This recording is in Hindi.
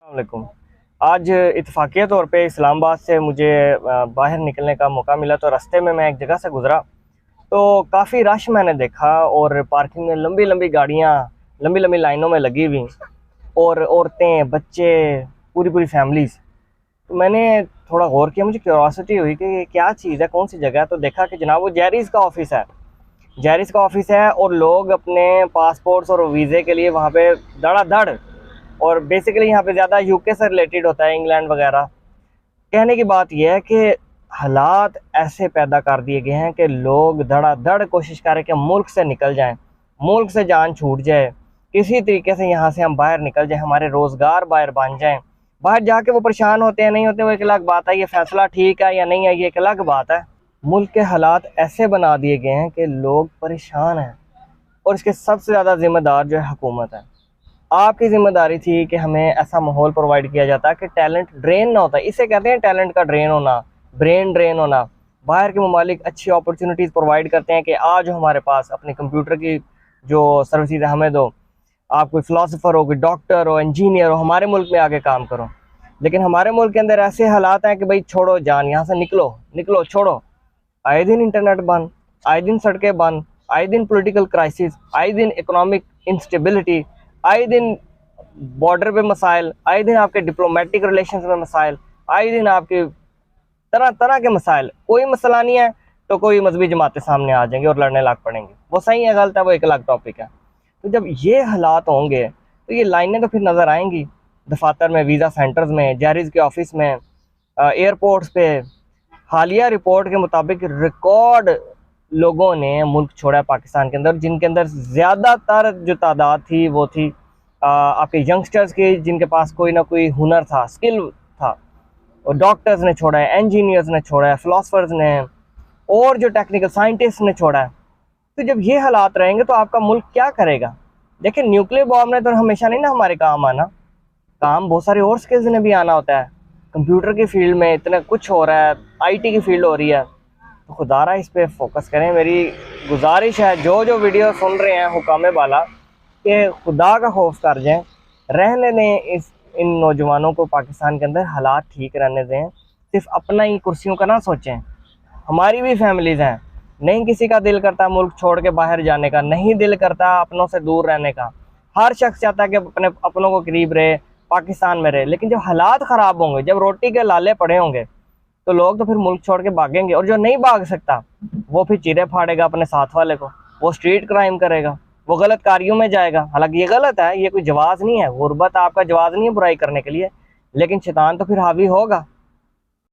वालेकुम। आज इत्तेफाकिया तौर पे इस्लामाबाद से मुझे बाहर निकलने का मौका मिला, तो रास्ते में मैं एक जगह से गुज़रा तो काफ़ी रश मैंने देखा और पार्किंग में लंबी लंबी गाड़ियाँ लंबी लंबी लाइनों में लगी हुई और औरतें, बच्चे, पूरी पूरी फैमिलीज़। तो मैंने थोड़ा गौर किया, मुझे क्यूरोसिटी हुई कि ये क्या चीज़ है, कौन सी जगह है। तो देखा कि जनाब वो जैरीज़ का ऑफ़िस है। जैरीज़ का ऑफ़िस है और लोग अपने पासपोर्ट्स और वीज़े के लिए वहाँ पे धड़ाधड़, और बेसिकली यहाँ पे ज़्यादा यूके से रिलेटेड होता है, इंग्लैंड वगैरह। कहने की बात यह है कि हालात ऐसे पैदा कर दिए गए हैं कि लोग धड़ाधड़ कोशिश करें कि मुल्क से निकल जाएं, मुल्क से जान छूट जाए, किसी तरीके से यहाँ से हम बाहर निकल जाएं, हमारे रोज़गार बाहर बन जाएं। बाहर जाके वो परेशान होते हैं नहीं होते वो एक अलग बात है, ये फ़ैसला ठीक है या नहीं है ये एक अलग बात है। मुल्क के हालात ऐसे बना दिए गए हैं कि लोग परेशान हैं और इसके सबसे ज़्यादा ज़िम्मेदार जो है हुकूमत है। आपकी ज़िम्मेदारी थी कि हमें ऐसा माहौल प्रोवाइड किया जाता है कि टैलेंट ड्रेन ना होता है। इसे कहते हैं टैलेंट का ड्रेन होना, ब्रेन ड्रेन होना। बाहर के ममालिक अच्छी अपॉर्चुनिटीज़ प्रोवाइड करते हैं कि आज हमारे पास अपने कंप्यूटर की जो सर्विसेज हमें दो, आप कोई फ़िलासफ़र हो, कोई डॉक्टर हो, इंजीनियर हो, हमारे मुल्क में आके काम करो। लेकिन हमारे मुल्क के अंदर ऐसे हालात हैं कि भाई छोड़ो जान, यहाँ से निकलो निकलो, छोड़ो। आए दिन इंटरनेट बंद, आए दिन सड़कें बंद, आए दिन पॉलिटिकल क्राइसिस, आए दिन इकोनॉमिक इंस्टेबिलिटी, आए दिन बॉर्डर पे मसाइल, आए दिन आपके डिप्लोमेटिक रिलेशंस में मसाइल, आए दिन आपके तरह तरह के मसाइल। कोई मसला नहीं है तो कोई मजहबी जमातें सामने आ जाएंगी और लड़ने लग पड़ेंगे। वो सही है गलत है वो एक अलग टॉपिक है। तो जब ये हालात होंगे तो ये लाइनें तो फिर नज़र आएंगी दफातर में, वीज़ा सेंटर्स में, जैरीज़ के ऑफिस में, एयरपोर्ट्स पे। हालिया रिपोर्ट के मुताबिक रिकॉर्ड लोगों ने मुल्क छोड़ा है पाकिस्तान के अंदर, जिनके अंदर ज़्यादातर जो तादाद थी वो थी आपके यंगस्टर्स की, जिनके पास कोई ना कोई हुनर था, स्किल था। और डॉक्टर्स ने छोड़ा है, इंजीनियर्स ने छोड़ा है, फ़िलासफ़र्स ने, और जो टेक्निकल साइंटिस्ट ने छोड़ा है। तो जब ये हालात रहेंगे तो आपका मुल्क क्या करेगा। देखिए, न्यूक्लियर बॉम्ब ने तो हमेशा नहीं ना हमारे काम आना, काम बहुत सारे और स्किल्स ने भी आना होता है। कंप्यूटर की फील्ड में इतना कुछ हो रहा है, आईटी की फील्ड हो रही है, तो खुदारा इस पे फोकस करें। मेरी गुजारिश है जो जो वीडियो सुन रहे हैं हुकामे वाला, कि खुदा का खौफ कर जाएं, रहने दें इन नौजवानों को पाकिस्तान के अंदर, हालात ठीक रहने दें। सिर्फ अपना ही कुर्सियों का ना सोचें, हमारी भी फैमिलीज़ हैं। नहीं किसी का दिल करता मुल्क छोड़ के बाहर जाने का, नहीं दिल करता अपनों से दूर रहने का। हर शख्स चाहता है कि अपने अपनों को करीब रहे, पाकिस्तान में रहे। लेकिन जब हालात ख़राब होंगे, जब रोटी के लाले पड़े होंगे, तो लोग तो फिर मुल्क छोड़ के भागेंगे। और जो नहीं भाग सकता वो फिर चीरे फाड़ेगा अपने साथ वाले को, वो स्ट्रीट क्राइम करेगा, वो गलत कार्यों में जाएगा। हालांकि ये गलत है, ये कोई जवाज़ नहीं है, गुर्बत आपका जवाज़ नहीं है बुराई करने के लिए, लेकिन शैतान तो फिर हावी होगा।